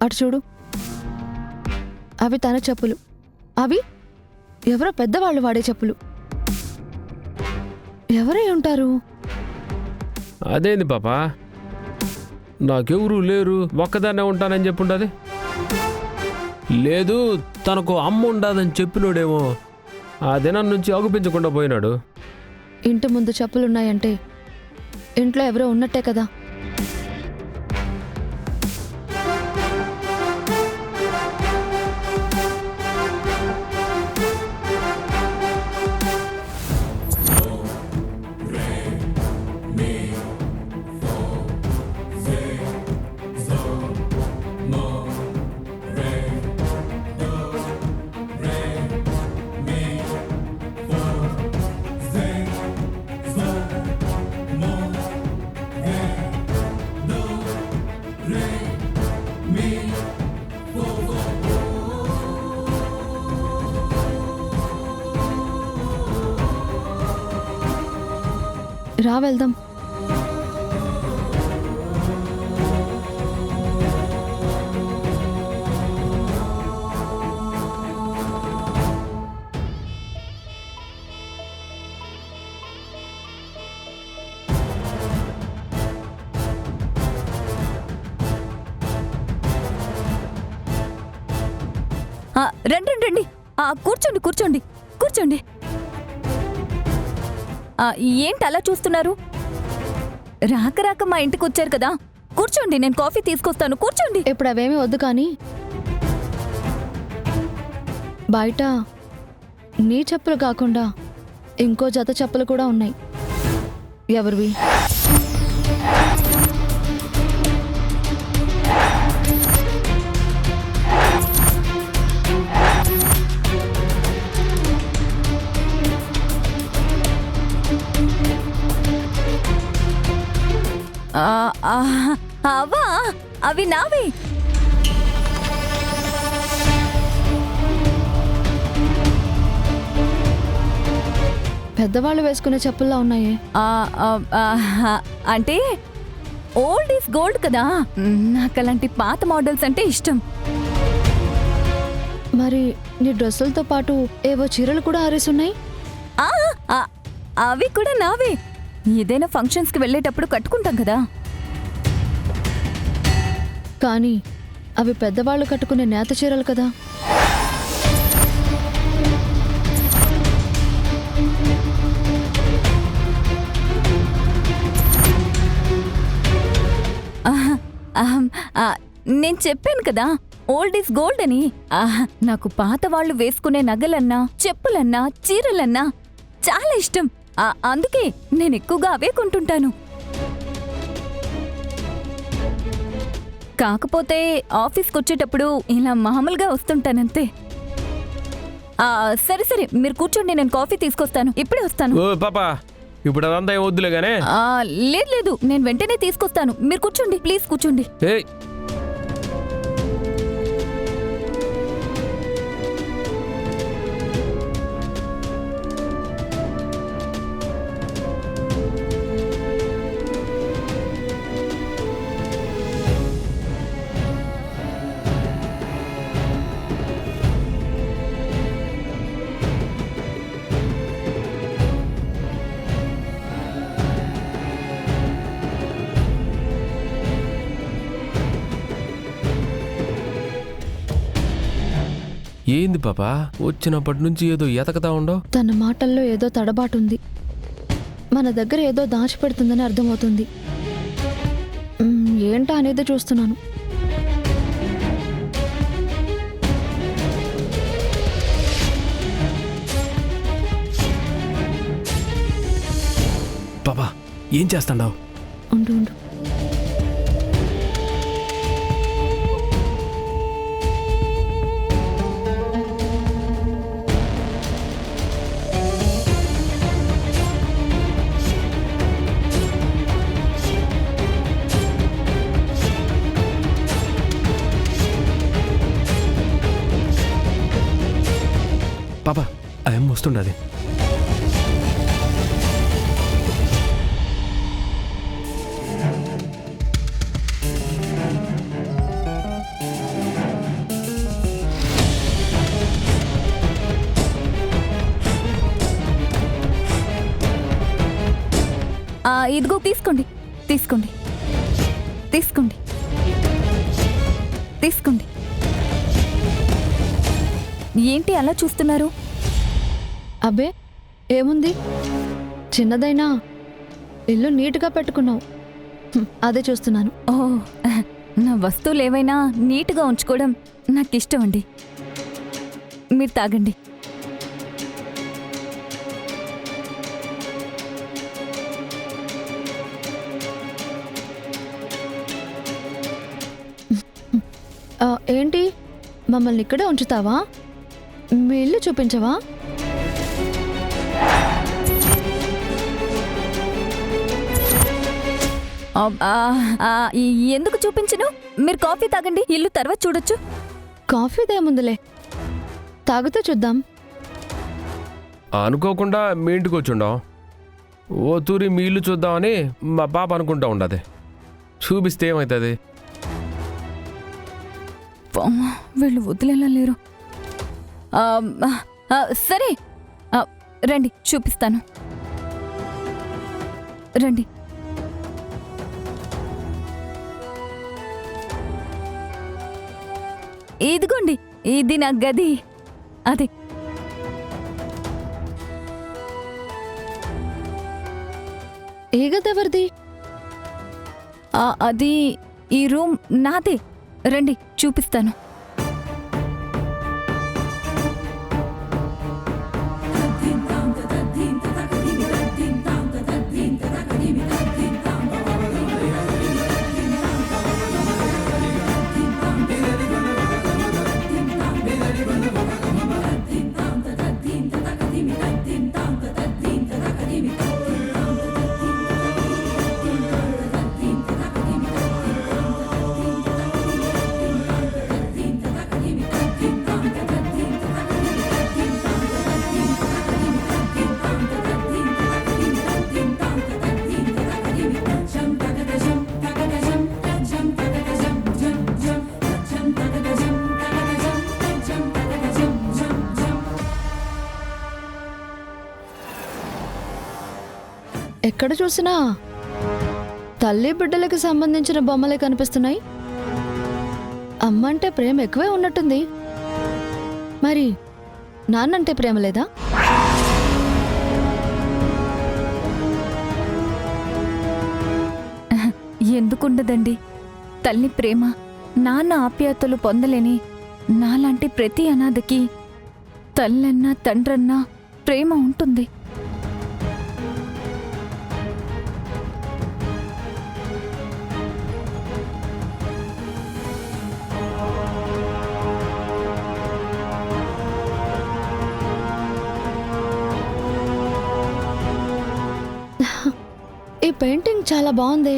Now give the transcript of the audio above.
అటు చూడు, అవి తన చెప్పులు. అవి ఎవరో పెద్దవాళ్ళు వాడే చెప్పులు. ఎవరై ఉంటారు? అదేంది పాపా, నాకెవరూ లేరు, ఒక్కదాన్నే ఉంటానని చెప్పుండది. లేదు, తనకు అమ్మ ఉండదని చెప్పినోడేమో ఆ దినం నుంచి అగుపించకుండా పోయినాడు. ఇంటి ముందు చెప్పులున్నాయంటే ఇంట్లో ఎవరో ఉన్నట్టే కదా. రా వెళ్దాం. రండి రండి, కూర్చోండి కూర్చోండి కూర్చోండి. ఏంటి అలా చూస్తున్నారు? రాక రాక మా ఇంటికి వచ్చారు కదా, కూర్చోండి, నేను కాఫీ తీసుకొస్తాను, కూర్చోండి. ఇప్పుడు అవేమీ వద్దు, కానీ బయట నీ చెప్పులు కాకుండా ఇంకో జత చెప్పులు కూడా ఉన్నాయి. ఎవరివి? అవా, అవి నావే. పెద్దవాళ్ళు వేసుకునే చెప్పుల్లా ఉన్నాయే. అంటే ఓల్డ్ ఈజ్ గోల్డ్ కదా, నాకు అలాంటి పాత మోడల్స్ అంటే ఇష్టం. మరి నీ డ్రెస్సులతో పాటు ఏవో చీరలు కూడా ఆరేసున్నాయి. అవి కూడా నావే. ఏదైనా ఫంక్షన్స్కి వెళ్ళేటప్పుడు కట్టుకుంటాం కదా. కానీ అవి పెద్దవాళ్ళు కట్టుకునే నేత చీరలు కదా. నేను చెప్పాను కదా, ఓల్డ్ ఈజ్ గోల్డ్ అని. నాకు పాత వాళ్ళు వేసుకునే నగలన్నా, చెప్పులన్నా, చీరలన్నా చాలా ఇష్టం. అందుకే నేను ఎక్కువగా అవే కొంటుంటాను. కాకపోతే ఆఫీస్కి వచ్చేటప్పుడు ఇలా మామూలుగా వస్తుంటానంతే. సరే సరే, మీరు కూర్చోండి, నేను కాఫీ తీసుకొస్తాను, ఇప్పుడే వస్తాను. ఓ పాపా, ఇప్పుడు అదంతా ఏం వద్దులే గానే. లేదు లేదు, నేను వెంటనే తీసుకొస్తాను, మీరు కూర్చోండి, ప్లీజ్ కూర్చోండి. ఏంది పాపా, వచ్చినప్పటి నుంచి ఏదో ఎతకతా ఉండవు. తన మాటల్లో ఏదో తడబాటుంది. మన దగ్గర ఏదో దాచిపెడుతుందని అర్థమవుతుంది. ఏంటా అనేది చూస్తున్నాను. పాపా, ఏం చేస్తాండావు? ఉండు ఉండు. పాపా, అదేం వస్తుండది. ఇదిగో తీసుకోండి తీసుకోండి తీసుకోండి తీసుకోండి. ఏంటి అలా చూస్తున్నారు? అబ్బే ఏముంది, చిన్నదైనా ఇల్లు నీట్గా పెట్టుకున్నావు, అదే చూస్తున్నాను. ఓ, నా వస్తువులు ఏవైనా నీట్గా ఉంచుకోవడం నాకు ఇష్టం అండి. మీరు తాగండి. ఏంటి, మమ్మల్ని ఇక్కడే ఉంచుతావా? మీ ఇల్లు చూపించవా? ఎందుకు చూపించను? మీరు కాఫీ తాగండి, ఇల్లు తర్వాత చూడొచ్చు. కాఫీదేముందులే, తాగుతూ చూద్దాం. అనుకోకుండా మీ ఇంటికి వచ్చుండం. ఓ తూరి మీ ఇల్లు చూద్దామని మా పాప అనుకుంటా ఉండదు. చూపిస్తే ఏమవుతుంది? వీళ్ళు వదిలేలా లేరు. సరే రండి చూపిస్తాను. రండి. ఇదిగోండి, ఇది నా గది. అదే ఏ గదెవరిది? అది ఈ రూమ్ నాదే. రండి చూపిస్తాను. ఎక్కడ చూసినా తల్లి బిడ్డలకి సంబంధించిన బొమ్మలే కనిపిస్తున్నాయి. అమ్మంటే ప్రేమ ఎక్కువే ఉన్నట్టుంది. మరి నాన్నంటే ప్రేమ లేదా? ఎందుకుండదండి. తల్లి ప్రేమ, నాన్న ఆప్యాయతలు పొందలేని నాలాంటి ప్రతి అనాథకి తల్లన్నా తండ్రన్నా ప్రేమ ఉంటుంది. ఈ పెయింటింగ్ చాలా బాగుంది.